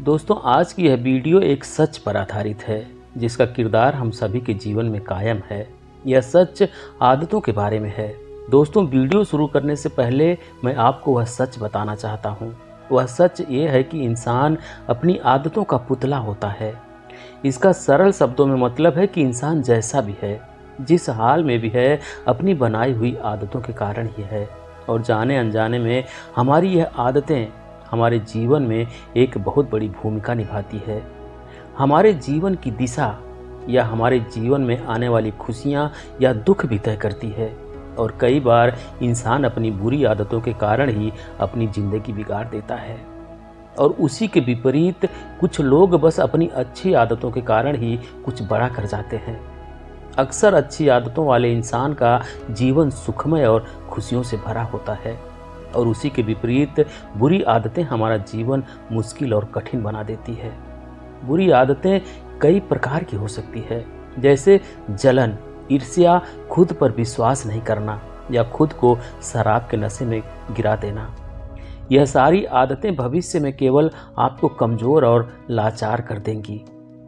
दोस्तों, आज की यह वीडियो एक सच पर आधारित है जिसका किरदार हम सभी के जीवन में कायम है। यह सच आदतों के बारे में है। दोस्तों, वीडियो शुरू करने से पहले मैं आपको वह सच बताना चाहता हूँ। वह सच ये है कि इंसान अपनी आदतों का पुतला होता है। इसका सरल शब्दों में मतलब है कि इंसान जैसा भी है, जिस हाल में भी है, अपनी बनाई हुई आदतों के कारण ही है। और जाने अनजाने में हमारी यह आदतें हमारे जीवन में एक बहुत बड़ी भूमिका निभाती है। हमारे जीवन की दिशा या हमारे जीवन में आने वाली खुशियाँ या दुख भी तय करती है। और कई बार इंसान अपनी बुरी आदतों के कारण ही अपनी ज़िंदगी बिगाड़ देता है। और उसी के विपरीत कुछ लोग बस अपनी अच्छी आदतों के कारण ही कुछ बड़ा कर जाते हैं। अक्सर अच्छी आदतों वाले इंसान का जीवन सुखमय और खुशियों से भरा होता है, और उसी के विपरीत बुरी आदतें हमारा जीवन मुश्किल और कठिन बना देती है। बुरी आदतें कई प्रकार की हो सकती है, जैसे जलन, ईर्ष्या, खुद पर विश्वास नहीं करना या खुद को शराब के नशे में गिरा देना। यह सारी आदतें भविष्य में केवल आपको कमज़ोर और लाचार कर देंगी।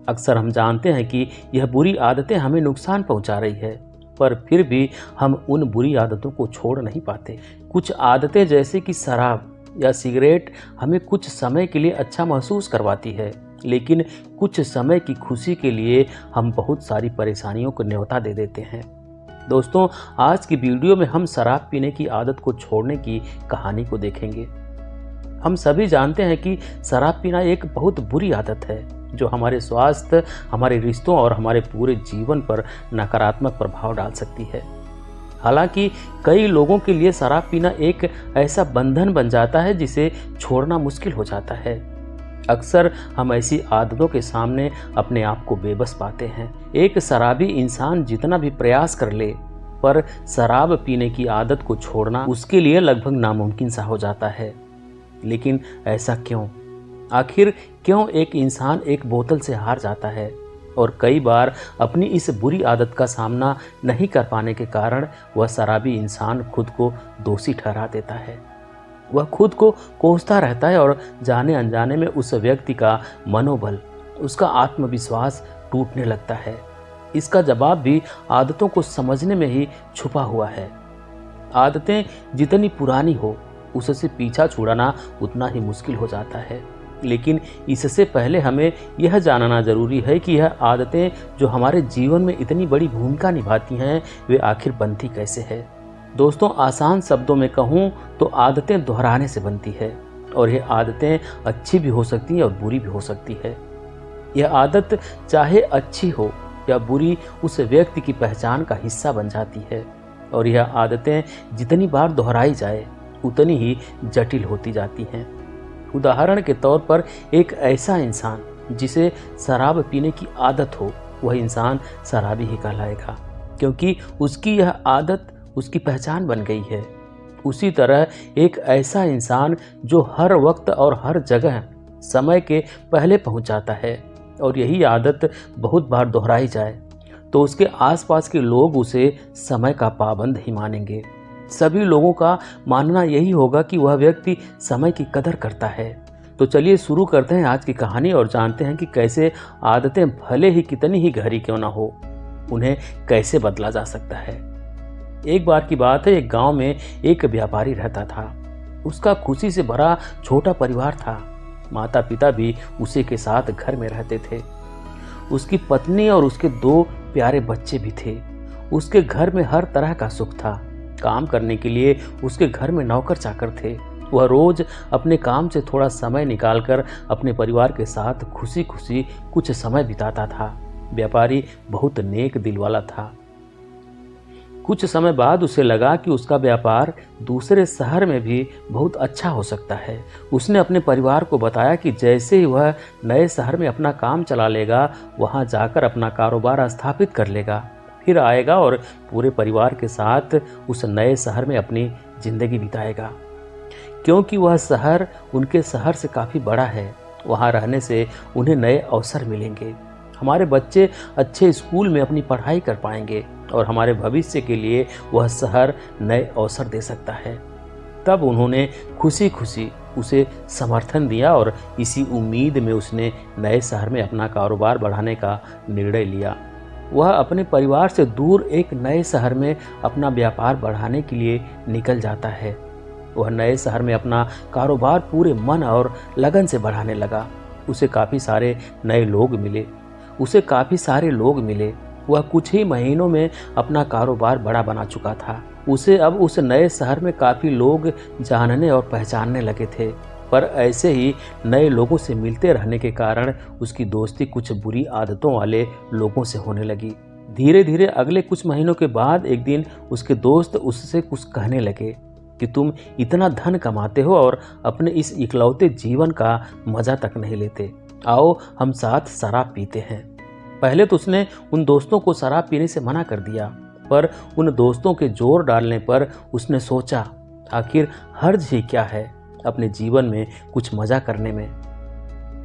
अक्सर हम जानते हैं कि यह बुरी आदतें हमें नुकसान पहुंचा रही है, पर फिर भी हम उन बुरी आदतों को छोड़ नहीं पाते। कुछ आदतें जैसे कि शराब या सिगरेट हमें कुछ समय के लिए अच्छा महसूस करवाती है, लेकिन कुछ समय की खुशी के लिए हम बहुत सारी परेशानियों को न्योता दे देते हैं। दोस्तों, आज की वीडियो में हम शराब पीने की आदत को छोड़ने की कहानी को देखेंगे। हम सभी जानते हैं कि शराब पीना एक बहुत बुरी आदत है जो हमारे स्वास्थ्य, हमारे रिश्तों और हमारे पूरे जीवन पर नकारात्मक प्रभाव डाल सकती है। हालांकि कई लोगों के लिए शराब पीना एक ऐसा बंधन बन जाता है जिसे छोड़ना मुश्किल हो जाता है। अक्सर हम ऐसी आदतों के सामने अपने आप को बेबस पाते हैं। एक शराबी इंसान जितना भी प्रयास कर ले, पर शराब पीने की आदत को छोड़ना उसके लिए लगभग नामुमकिन सा हो जाता है। लेकिन ऐसा क्यों? आखिर क्यों एक इंसान एक बोतल से हार जाता है? और कई बार अपनी इस बुरी आदत का सामना नहीं कर पाने के कारण वह शराबी इंसान खुद को दोषी ठहरा देता है। वह खुद को कोसता रहता है और जाने अनजाने में उस व्यक्ति का मनोबल, उसका आत्मविश्वास टूटने लगता है। इसका जवाब भी आदतों को समझने में ही छुपा हुआ है। आदतें जितनी पुरानी हो, उससे पीछा छुड़ाना उतना ही मुश्किल हो जाता है। लेकिन इससे पहले हमें यह जानना जरूरी है कि यह आदतें जो हमारे जीवन में इतनी बड़ी भूमिका निभाती हैं, वे आखिर बनती कैसे है। दोस्तों, आसान शब्दों में कहूँ तो आदतें दोहराने से बनती है, और यह आदतें अच्छी भी हो सकती हैं और बुरी भी हो सकती है। यह आदत चाहे अच्छी हो या बुरी, उस व्यक्ति की पहचान का हिस्सा बन जाती है। और यह आदतें जितनी बार दोहराई जाए उतनी ही जटिल होती जाती हैं। उदाहरण के तौर पर एक ऐसा इंसान जिसे शराब पीने की आदत हो, वह इंसान शराबी ही कहलाएगा, क्योंकि उसकी यह आदत उसकी पहचान बन गई है। उसी तरह एक ऐसा इंसान जो हर वक्त और हर जगह समय के पहले पहुंच जाता है, और यही आदत बहुत बार दोहराई जाए तो उसके आसपास के लोग उसे समय का पाबंद ही मानेंगे। सभी लोगों का मानना यही होगा कि वह व्यक्ति समय की कदर करता है। तो चलिए शुरू करते हैं आज की कहानी और जानते हैं कि कैसे आदतें भले ही कितनी ही गहरी क्यों ना हो, उन्हें कैसे बदला जा सकता है। एक बार की बात है, एक गांव में एक व्यापारी रहता था। उसका खुशी से भरा छोटा परिवार था। माता पिता भी उसी के साथ घर में रहते थे। उसकी पत्नी और उसके 2 प्यारे बच्चे भी थे। उसके घर में हर तरह का सुख था। काम करने के लिए उसके घर में नौकर चाकर थे। वह रोज अपने काम से थोड़ा समय निकालकर अपने परिवार के साथ खुशी खुशी कुछ समय बिताता था। व्यापारी बहुत नेक दिल वाला था। कुछ समय बाद उसे लगा कि उसका व्यापार दूसरे शहर में भी बहुत अच्छा हो सकता है। उसने अपने परिवार को बताया कि जैसे ही वह नए शहर में अपना काम चला लेगा, वहां जाकर अपना कारोबार स्थापित कर लेगा, फिर आएगा और पूरे परिवार के साथ उस नए शहर में अपनी जिंदगी बिताएगा। क्योंकि वह शहर उनके शहर से काफ़ी बड़ा है, वहाँ रहने से उन्हें नए अवसर मिलेंगे। हमारे बच्चे अच्छे स्कूल में अपनी पढ़ाई कर पाएंगे और हमारे भविष्य के लिए वह शहर नए अवसर दे सकता है। तब उन्होंने खुशी खुशी उसे समर्थन दिया और इसी उम्मीद में उसने नए शहर में अपना कारोबार बढ़ाने का निर्णय लिया। वह अपने परिवार से दूर एक नए शहर में अपना व्यापार बढ़ाने के लिए निकल जाता है। वह नए शहर में अपना कारोबार पूरे मन और लगन से बढ़ाने लगा। उसे काफ़ी सारे नए लोग मिले। वह कुछ ही महीनों में अपना कारोबार बड़ा बना चुका था। उसे अब उस नए शहर में काफ़ी लोग जानने और पहचानने लगे थे, पर ऐसे ही नए लोगों से मिलते रहने के कारण उसकी दोस्ती कुछ बुरी आदतों वाले लोगों से होने लगी। धीरे धीरे अगले कुछ महीनों के बाद एक दिन उसके दोस्त उससे कुछ कहने लगे कि तुम इतना धन कमाते हो और अपने इस इकलौते जीवन का मज़ा तक नहीं लेते, आओ हम साथ शराब पीते हैं। पहले तो उसने उन दोस्तों को शराब पीने से मना कर दिया, पर उन दोस्तों के जोर डालने पर उसने सोचा आखिर हर्ज ही क्या है अपने जीवन में कुछ मज़ा करने में,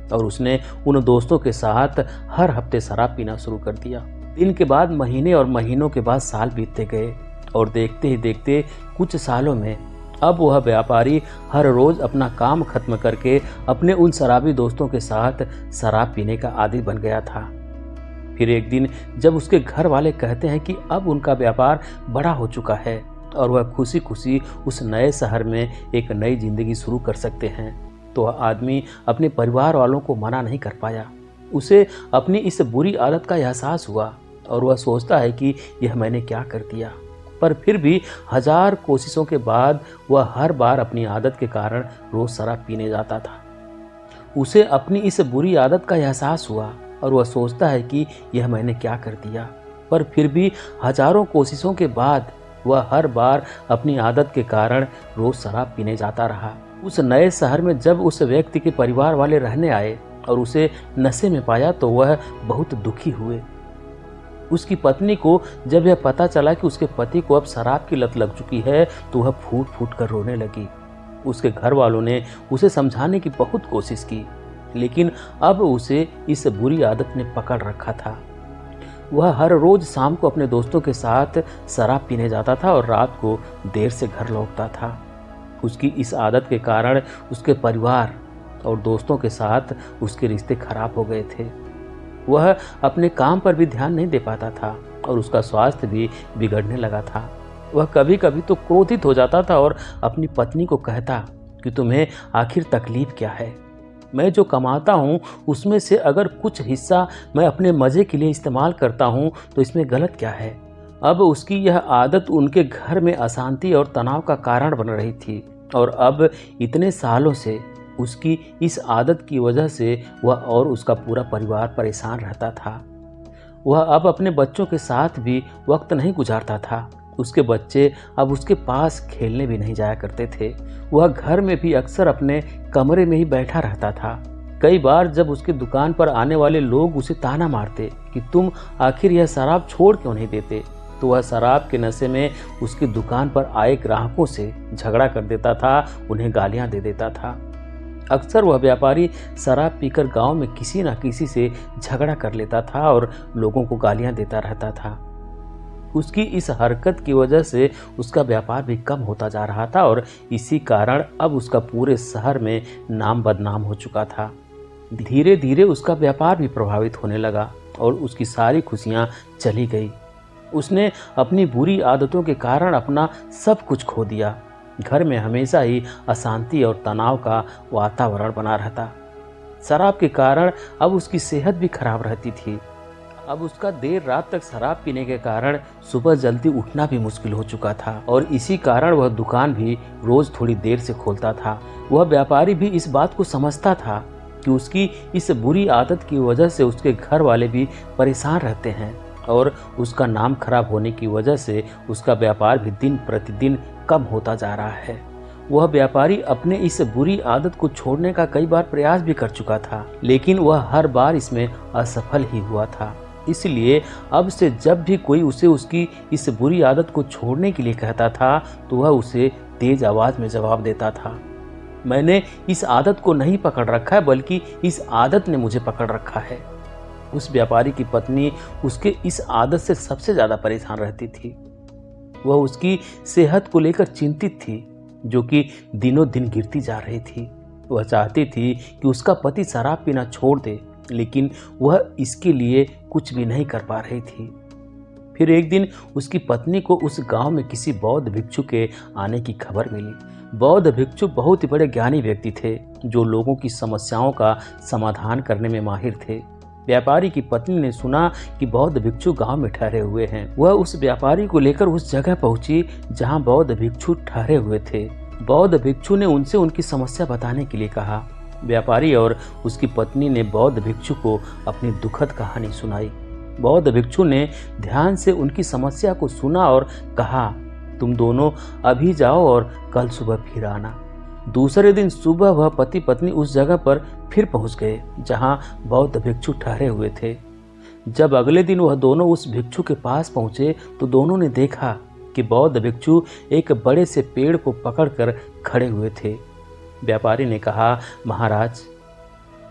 और उसने उन दोस्तों के साथ हर हफ्ते शराब पीना शुरू कर दिया। दिन के बाद महीने और महीनों के बाद साल बीतते गए और देखते ही देखते कुछ सालों में अब वह व्यापारी हर रोज़ अपना काम खत्म करके अपने उन शराबी दोस्तों के साथ शराब पीने का आदी बन गया था। फिर एक दिन जब उसके घर वाले कहते हैं कि अब उनका व्यापार बड़ा हो चुका है और वह खुशी खुशी उस नए शहर में एक नई जिंदगी शुरू कर सकते हैं, तो वह आदमी अपने परिवार वालों को मना नहीं कर पाया। उसे अपनी इस बुरी आदत का एहसास हुआ और वह सोचता है कि यह मैंने क्या कर दिया, पर फिर भी 1000 कोशिशों के बाद वह हर बार अपनी आदत के कारण रोज़ शराब पीने जाता था। उसे अपनी इस बुरी आदत का एहसास हुआ और वह सोचता है कि यह मैंने क्या कर दिया, पर फिर भी हजारों कोशिशों के बाद वह हर बार अपनी आदत के कारण रोज़ शराब पीने जाता रहा। उस नए शहर में जब उस व्यक्ति के परिवार वाले रहने आए और उसे नशे में पाया तो वह बहुत दुखी हुए। उसकी पत्नी को जब यह पता चला कि उसके पति को अब शराब की लत लग चुकी है तो वह फूट फूट कर रोने लगी। उसके घर वालों ने उसे समझाने की बहुत कोशिश की, लेकिन अब उसे इस बुरी आदत ने पकड़ रखा था। वह हर रोज शाम को अपने दोस्तों के साथ शराब पीने जाता था और रात को देर से घर लौटता था। उसकी इस आदत के कारण उसके परिवार और दोस्तों के साथ उसके रिश्ते खराब हो गए थे। वह अपने काम पर भी ध्यान नहीं दे पाता था और उसका स्वास्थ्य भी बिगड़ने लगा था। वह कभी कभी तो क्रोधित हो जाता था और अपनी पत्नी को कहता कि तुम्हें आखिर तकलीफ क्या है, मैं जो कमाता हूँ उसमें से अगर कुछ हिस्सा मैं अपने मज़े के लिए इस्तेमाल करता हूँ तो इसमें गलत क्या है। अब उसकी यह आदत उनके घर में अशांति और तनाव का कारण बन रही थी और अब इतने सालों से उसकी इस आदत की वजह से वह और उसका पूरा परिवार परेशान रहता था। वह अब अपने बच्चों के साथ भी वक्त नहीं गुजारता था। उसके बच्चे अब उसके पास खेलने भी नहीं जाया करते थे। वह घर में भी अक्सर अपने कमरे में ही बैठा रहता था। कई बार जब उसकी दुकान पर आने वाले लोग उसे ताना मारते कि तुम आखिर यह शराब छोड़ क्यों नहीं देते, तो वह शराब के नशे में उसकी दुकान पर आए ग्राहकों से झगड़ा कर देता था, उन्हें गालियां दे देता था। अक्सर वह व्यापारी शराब पीकर गांव में किसी न किसी से झगड़ा कर लेता था और लोगों को गालियां देता रहता था। उसकी इस हरकत की वजह से उसका व्यापार भी कम होता जा रहा था और इसी कारण अब उसका पूरे शहर में नाम बदनाम हो चुका था। धीरे धीरे उसका व्यापार भी प्रभावित होने लगा और उसकी सारी खुशियां चली गई। उसने अपनी बुरी आदतों के कारण अपना सब कुछ खो दिया। घर में हमेशा ही अशांति और तनाव का वातावरण बना रहता। शराब के कारण अब उसकी सेहत भी खराब रहती थी। अब उसका देर रात तक शराब पीने के कारण सुबह जल्दी उठना भी मुश्किल हो चुका था और इसी कारण वह दुकान भी रोज थोड़ी देर से खोलता था। वह व्यापारी भी इस बात को समझता था कि उसकी इस बुरी आदत की वजह से उसके घर वाले भी परेशान रहते हैं और उसका नाम खराब होने की वजह से उसका व्यापार भी दिन प्रतिदिन कम होता जा रहा है। वह व्यापारी अपने इस बुरी आदत को छोड़ने का कई बार प्रयास भी कर चुका था, लेकिन वह हर बार इसमें असफल ही हुआ था। इसलिए अब से जब भी कोई उसे उसकी इस बुरी आदत को छोड़ने के लिए कहता था तो वह उसे तेज आवाज में जवाब देता था, मैंने इस आदत को नहीं पकड़ रखा है, बल्कि इस आदत ने मुझे पकड़ रखा है। उस व्यापारी की पत्नी उसके इस आदत से सबसे ज्यादा परेशान रहती थी। वह उसकी सेहत को लेकर चिंतित थी, जो कि दिनों दिन गिरती जा रही थी। वह चाहती थी कि उसका पति शराब पीना छोड़ दे, लेकिन वह इसके लिए कुछ भी नहीं कर पा रही थी। फिर एक दिन उसकी पत्नी को उस गांव में किसी बौद्ध भिक्षु के आने की खबर मिली। बौद्ध भिक्षु बहुत ही बड़े ज्ञानी व्यक्ति थे, जो लोगों की समस्याओं का समाधान करने में माहिर थे। व्यापारी की पत्नी ने सुना कि बौद्ध भिक्षु गांव में ठहरे हुए हैं। वह उस व्यापारी को लेकर उस जगह पहुंची जहां बौद्ध भिक्षु ठहरे हुए थे। बौद्ध भिक्षु ने उनसे उनकी समस्या बताने के लिए कहा। व्यापारी और उसकी पत्नी ने बौद्ध भिक्षु को अपनी दुखद कहानी सुनाई। बौद्ध भिक्षु ने ध्यान से उनकी समस्या को सुना और कहा, तुम दोनों अभी जाओ और कल सुबह फिर आना। दूसरे दिन सुबह वह पति पत्नी उस जगह पर फिर पहुंच गए जहां बौद्ध भिक्षु ठहरे हुए थे। जब अगले दिन वह दोनों उस भिक्षु के पास पहुंचे तो दोनों ने देखा कि बौद्ध भिक्षु एक बड़े से पेड़ को पकड़कर खड़े हुए थे। व्यापारी ने कहा, महाराज,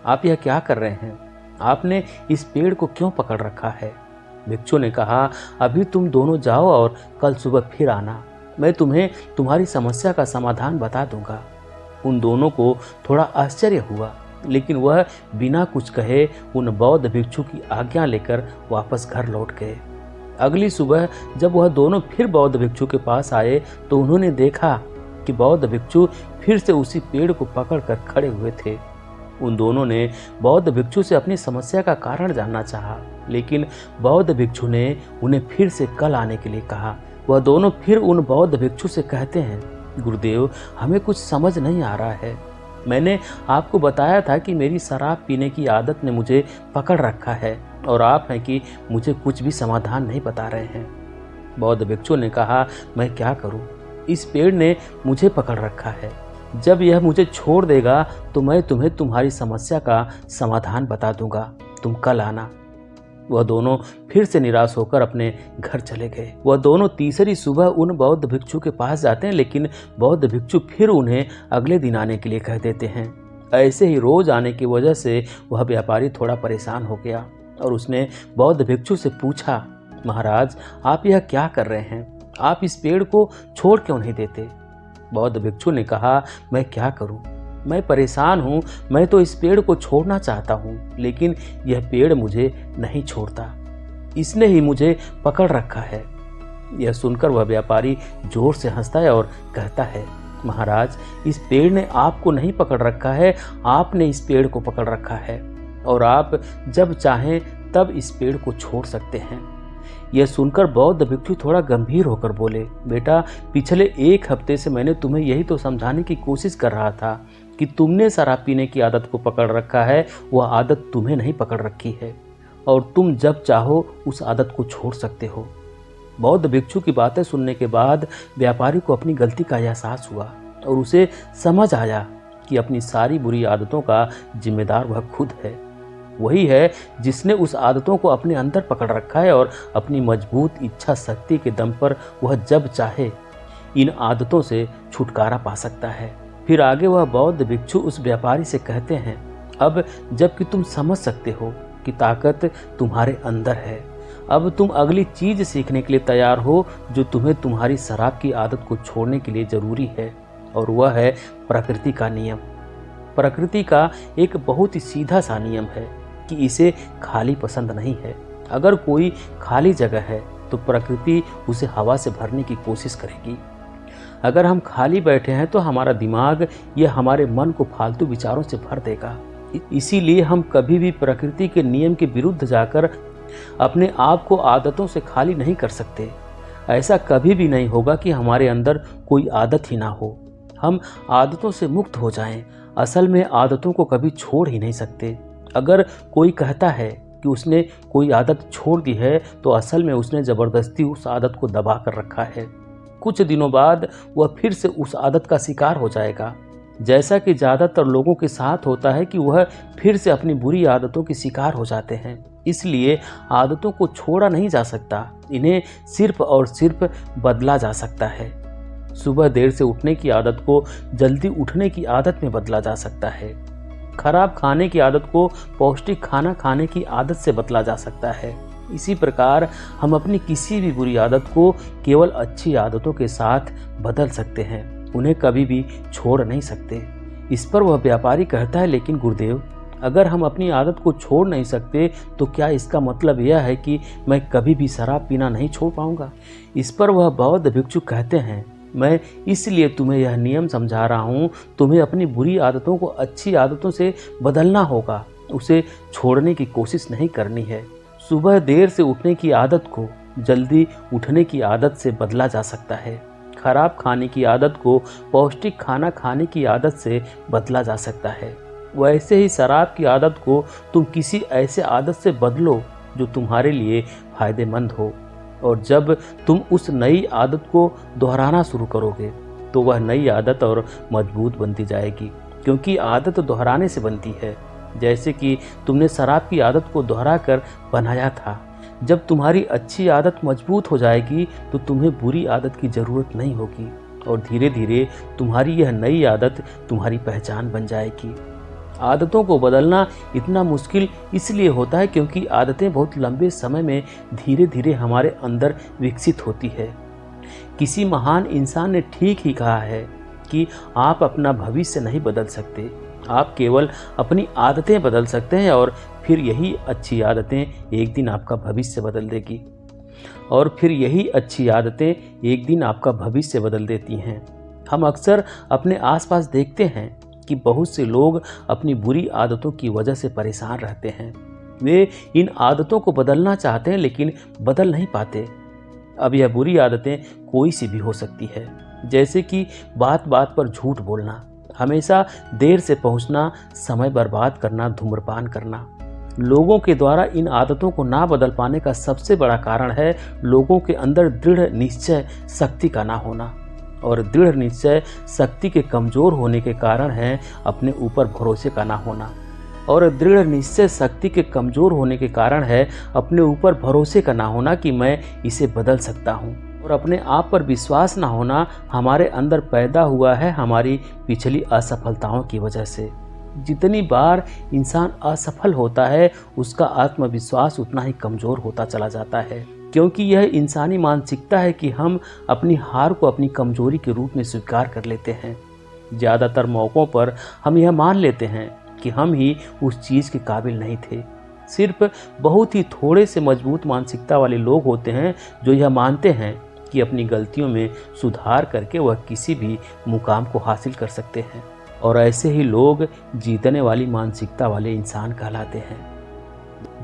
आप यह क्या कर रहे हैं? आपने इस पेड़ को क्यों पकड़ रखा है? भिक्षु ने कहा, अभी तुम दोनों जाओ और कल सुबह फिर आना। मैं तुम्हें तुम्हारी समस्या का समाधान बता दूंगा। उन दोनों को थोड़ा आश्चर्य हुआ, लेकिन वह बिना कुछ कहे उन बौद्ध भिक्षु की आज्ञा लेकर वापस घर लौट गए। अगली सुबह जब वह दोनों फिर बौद्ध भिक्षु के पास आए तो उन्होंने देखा कि बौद्ध भिक्षु फिर से उसी पेड़ को पकड़कर खड़े हुए थे। उन दोनों ने बौद्ध भिक्षु से अपनी समस्या का कारण जानना चाहा, लेकिन बौद्ध भिक्षु ने उन्हें फिर से कल आने के लिए कहा। वह दोनों फिर उन बौद्ध भिक्षु से कहते हैं, गुरुदेव, हमें कुछ समझ नहीं आ रहा है। मैंने आपको बताया था कि मेरी शराब पीने की आदत ने मुझे पकड़ रखा है और आप हैं कि मुझे कुछ भी समाधान नहीं बता रहे हैं। बौद्ध भिक्षु ने कहा, मैं क्या करूं? इस पेड़ ने मुझे पकड़ रखा है। जब यह मुझे छोड़ देगा तो मैं तुम्हें तुम्हारी समस्या का समाधान बता दूंगा। तुम कल आना। वह दोनों फिर से निराश होकर अपने घर चले गए। वह दोनों तीसरी सुबह उन बौद्ध भिक्षु के पास जाते हैं, लेकिन बौद्ध भिक्षु फिर उन्हें अगले दिन आने के लिए कह देते हैं। ऐसे ही रोज आने की वजह से वह व्यापारी थोड़ा परेशान हो गया और उसने बौद्ध भिक्षु से पूछा, महाराज, आप यह क्या कर रहे हैं? आप इस पेड़ को छोड़ क्यों नहीं देते? बौद्ध भिक्षु ने कहा, मैं क्या करूं? मैं परेशान हूं। मैं तो इस पेड़ को छोड़ना चाहता हूं, लेकिन यह पेड़ मुझे नहीं छोड़ता। इसने ही मुझे पकड़ रखा है। यह सुनकर वह व्यापारी जोर से हंसता है और कहता है, महाराज, इस पेड़ ने आपको नहीं पकड़ रखा है, आपने इस पेड़ को पकड़ रखा है और आप जब चाहें तब इस पेड़ को छोड़ सकते हैं। यह सुनकर बौद्ध भिक्षु थोड़ा गंभीर होकर बोले, बेटा, पिछले एक हफ्ते से मैंने तुम्हें यही तो समझाने की कोशिश कर रहा था कि तुमने शराब पीने की आदत को पकड़ रखा है, वह आदत तुम्हें नहीं पकड़ रखी है और तुम जब चाहो उस आदत को छोड़ सकते हो। बौद्ध भिक्षु की बातें सुनने के बाद व्यापारी को अपनी गलती का एहसास हुआ और उसे समझ आया कि अपनी सारी बुरी आदतों का जिम्मेदार वह खुद है। वही है जिसने उस आदतों को अपने अंदर पकड़ रखा है और अपनी मजबूत इच्छा शक्ति के दम पर वह जब चाहे इन आदतों से छुटकारा पा सकता है। फिर आगे वह बौद्ध भिक्षु उस व्यापारी से कहते हैं, अब जबकि तुम समझ सकते हो कि ताकत तुम्हारे अंदर है, अब तुम अगली चीज सीखने के लिए तैयार हो जो तुम्हें तुम्हारी शराब की आदत को छोड़ने के लिए जरूरी है, और वह है प्रकृति का नियम। प्रकृति का एक बहुत ही सीधा सा नियम है कि इसे खाली पसंद नहीं है। अगर कोई खाली जगह है तो प्रकृति उसे हवा से भरने की कोशिश करेगी। अगर हम खाली बैठे हैं तो हमारा दिमाग यह हमारे मन को फालतू विचारों से भर देगा। इसीलिए हम कभी भी प्रकृति के नियम के विरुद्ध जाकर अपने आप को आदतों से खाली नहीं कर सकते। ऐसा कभी भी नहीं होगा कि हमारे अंदर कोई आदत ही ना हो, हम आदतों से मुक्त हो जाएं। असल में आदतों को कभी छोड़ ही नहीं सकते। अगर कोई कहता है कि उसने कोई आदत छोड़ दी है तो असल में उसने ज़बरदस्ती उस आदत को दबा कर रखा है। कुछ दिनों बाद वह फिर से उस आदत का शिकार हो जाएगा, जैसा कि ज़्यादातर लोगों के साथ होता है कि वह फिर से अपनी बुरी आदतों के शिकार हो जाते हैं। इसलिए आदतों को छोड़ा नहीं जा सकता, इन्हें सिर्फ और सिर्फ बदला जा सकता है। सुबह देर से उठने की आदत को जल्दी उठने की आदत में बदला जा सकता है। खराब खाने की आदत को पौष्टिक खाना खाने की आदत से बदला जा सकता है। इसी प्रकार हम अपनी किसी भी बुरी आदत को केवल अच्छी आदतों के साथ बदल सकते हैं, उन्हें कभी भी छोड़ नहीं सकते। इस पर वह व्यापारी कहता है, लेकिन गुरुदेव, अगर हम अपनी आदत को छोड़ नहीं सकते तो क्या इसका मतलब यह है कि मैं कभी भी शराब पीना नहीं छोड़ पाऊंगा? इस पर वह बौद्ध भिक्षु कहते हैं, मैं इसलिए तुम्हें यह नियम समझा रहा हूँ, तुम्हें अपनी बुरी आदतों को अच्छी आदतों से बदलना होगा, उसे छोड़ने की कोशिश नहीं करनी है। सुबह देर से उठने की आदत को जल्दी उठने की आदत से बदला जा सकता है। खराब खाने की आदत को पौष्टिक खाना खाने की आदत से बदला जा सकता है। वैसे ही शराब की आदत को तुम किसी ऐसे आदत से बदलो जो तुम्हारे लिए फायदेमंद हो, और जब तुम उस नई आदत को दोहराना शुरू करोगे तो वह नई आदत और मजबूत बनती जाएगी, क्योंकि आदत दोहराने से बनती है। जैसे कि तुमने शराब की आदत को दोहरा कर बनाया था। जब तुम्हारी अच्छी आदत मजबूत हो जाएगी तो तुम्हें बुरी आदत की ज़रूरत नहीं होगी, और धीरे धीरे तुम्हारी यह नई आदत तुम्हारी पहचान बन जाएगी। आदतों को बदलना इतना मुश्किल इसलिए होता है क्योंकि आदतें बहुत लंबे समय में धीरे धीरे हमारे अंदर विकसित होती है। किसी महान इंसान ने ठीक ही कहा है कि आप अपना भविष्य नहीं बदल सकते, आप केवल अपनी आदतें बदल सकते हैं, और फिर यही अच्छी आदतें एक दिन आपका भविष्य बदल देगी, और फिर यही अच्छी आदतें एक दिन आपका भविष्य बदल देती हैं। हम अक्सर अपने आसपास देखते हैं कि बहुत से लोग अपनी बुरी आदतों की वजह से परेशान रहते हैं। वे इन आदतों को बदलना चाहते हैं लेकिन बदल नहीं पाते। अब यह बुरी आदतें कोई सी भी हो सकती है, जैसे कि बात बात पर झूठ बोलना, हमेशा देर से पहुंचना, समय बर्बाद करना, धूम्रपान करना। लोगों के द्वारा इन आदतों को ना बदल पाने का सबसे बड़ा कारण है लोगों के अंदर दृढ़ निश्चय शक्ति का ना होना, और दृढ़ निश्चय शक्ति के कमज़ोर होने के कारण है अपने ऊपर भरोसे का ना होना, और दृढ़ निश्चय शक्ति के कमज़ोर होने के कारण है अपने ऊपर भरोसे का ना होना कि मैं इसे बदल सकता हूँ, और अपने आप पर विश्वास ना होना हमारे अंदर पैदा हुआ है हमारी पिछली असफलताओं की वजह से। जितनी बार इंसान असफल होता है उसका आत्मविश्वास उतना ही कमज़ोर होता चला जाता है, क्योंकि यह इंसानी मानसिकता है कि हम अपनी हार को अपनी कमजोरी के रूप में स्वीकार कर लेते हैं। ज़्यादातर मौक़ों पर हम यह मान लेते हैं कि हम ही उस चीज़ के काबिल नहीं थे। सिर्फ बहुत ही थोड़े से मजबूत मानसिकता वाले लोग होते हैं जो यह मानते हैं कि अपनी गलतियों में सुधार करके वह किसी भी मुकाम को हासिल कर सकते हैं, और ऐसे ही लोग जीतने वाली मानसिकता वाले इंसान कहलाते हैं।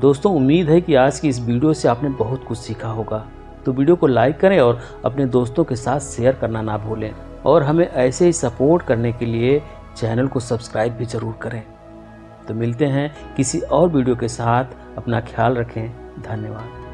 दोस्तों, उम्मीद है कि आज की इस वीडियो से आपने बहुत कुछ सीखा होगा। तो वीडियो को लाइक करें और अपने दोस्तों के साथ शेयर करना ना भूलें, और हमें ऐसे ही सपोर्ट करने के लिए चैनल को सब्सक्राइब भी ज़रूर करें। तो मिलते हैं किसी और वीडियो के साथ। अपना ख्याल रखें। धन्यवाद।